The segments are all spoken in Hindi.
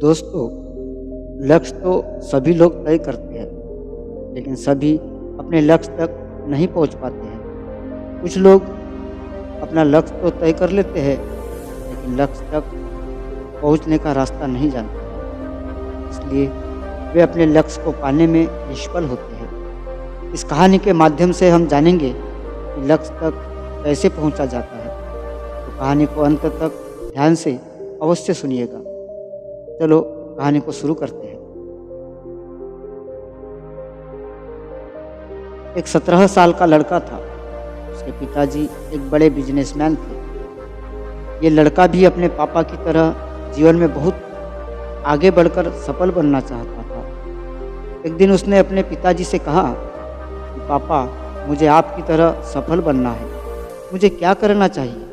दोस्तों, लक्ष्य तो सभी लोग तय करते हैं, लेकिन सभी अपने लक्ष्य तक नहीं पहुंच पाते हैं। कुछ लोग अपना लक्ष्य तो तय कर लेते हैं, लेकिन लक्ष्य तक पहुंचने का रास्ता नहीं जानते हैं। इसलिए वे अपने लक्ष्य को पाने में निष्फल होते हैं। इस कहानी के माध्यम से हम जानेंगे कि लक्ष्य तक कैसे पहुंचा जाता है। तो कहानी को अंत तक ध्यान से अवश्य सुनिएगा। चलो कहानी को शुरू करते हैं। एक 17 साल का लड़का था। उसके पिताजी एक बड़े बिजनेसमैन थे। ये लड़का भी अपने पापा की तरह जीवन में बहुत आगे बढ़कर सफल बनना चाहता था। एक दिन उसने अपने पिताजी से कहा कि पापा, मुझे आपकी तरह सफल बनना है। मुझे क्या करना चाहिए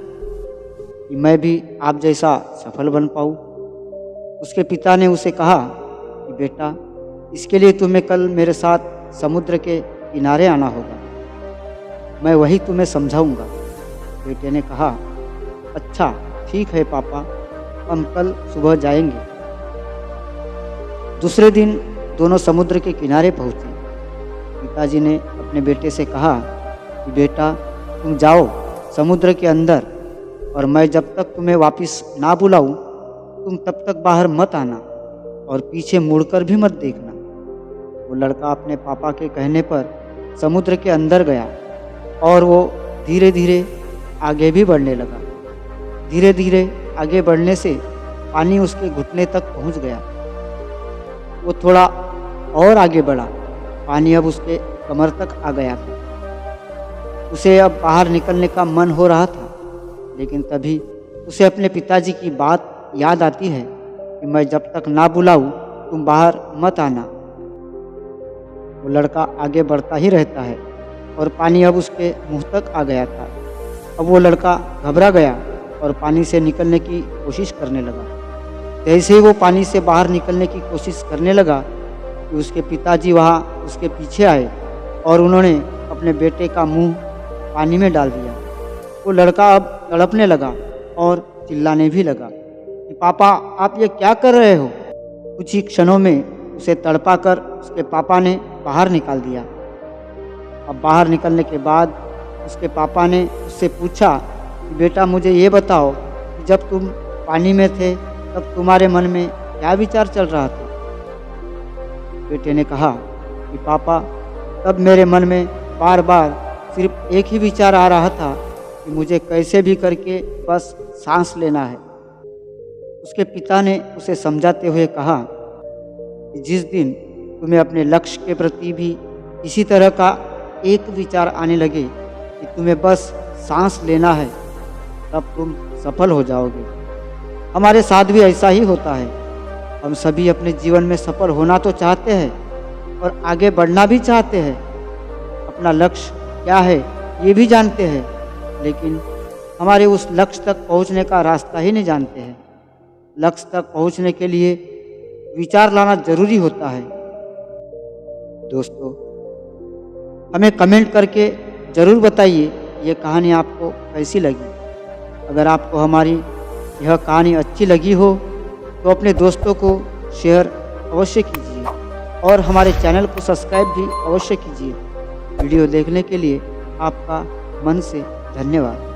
कि मैं भी आप जैसा सफल बन पाऊँ? उसके पिता ने उसे कहा कि बेटा, इसके लिए तुम्हें कल मेरे साथ समुद्र के किनारे आना होगा। मैं वही तुम्हें समझाऊंगा। बेटे ने कहा, अच्छा ठीक है पापा, हम कल सुबह जाएंगे। दूसरे दिन दोनों समुद्र के किनारे पहुंचे। पिताजी ने अपने बेटे से कहा कि बेटा, तुम जाओ समुद्र के अंदर, और मैं जब तक तुम्हें वापस ना बुलाऊं तुम तब तक बाहर मत आना और पीछे मुड़कर भी मत देखना। वो लड़का अपने पापा के कहने पर समुद्र के अंदर गया और वो धीरे धीरे आगे भी बढ़ने लगा। धीरे धीरे आगे बढ़ने से पानी उसके घुटने तक पहुंच गया। वो थोड़ा और आगे बढ़ा। पानी अब उसके कमर तक आ गया था। उसे अब बाहर निकलने का मन हो रहा था, लेकिन तभी उसे अपने पिताजी की बात याद आती है कि मैं जब तक ना बुलाऊं तुम बाहर मत आना। वो लड़का आगे बढ़ता ही रहता है और पानी अब उसके मुंह तक आ गया था। अब वो लड़का घबरा गया और पानी से निकलने की कोशिश करने लगा। जैसे ही वो पानी से बाहर निकलने की कोशिश करने लगा कि उसके पिताजी वहाँ उसके पीछे आए और उन्होंने अपने बेटे का मुंह पानी में डाल दिया। वो लड़का अब तड़पने लगा और चिल्लाने भी लगा कि पापा, आप ये क्या कर रहे हो? कुछ ही क्षणों में उसे तड़पा कर उसके पापा ने बाहर निकाल दिया। अब बाहर निकलने के बाद उसके पापा ने उससे पूछा कि बेटा, मुझे ये बताओ कि जब तुम पानी में थे तब तुम्हारे मन में क्या विचार चल रहा था? बेटे ने कहा कि पापा, तब मेरे मन में बार बार सिर्फ एक ही विचार आ रहा था कि मुझे कैसे भी करके बस सांस लेना है। उसके पिता ने उसे समझाते हुए कहा कि जिस दिन तुम्हें अपने लक्ष्य के प्रति भी इसी तरह का एक विचार आने लगे कि तुम्हें बस सांस लेना है, तब तुम सफल हो जाओगे। हमारे साथ भी ऐसा ही होता है। हम सभी अपने जीवन में सफल होना तो चाहते हैं और आगे बढ़ना भी चाहते हैं। अपना लक्ष्य क्या है ये भी जानते हैं, लेकिन हमारे उस लक्ष्य तक पहुंचने का रास्ता ही नहीं जानते हैं। लक्ष्य तक पहुंचने के लिए विचार लाना जरूरी होता है। दोस्तों, हमें कमेंट करके ज़रूर बताइए ये कहानी आपको कैसी लगी। अगर आपको हमारी यह कहानी अच्छी लगी हो तो अपने दोस्तों को शेयर अवश्य कीजिए और हमारे चैनल को सब्सक्राइब भी अवश्य कीजिए। वीडियो देखने के लिए आपका मन से धन्यवाद।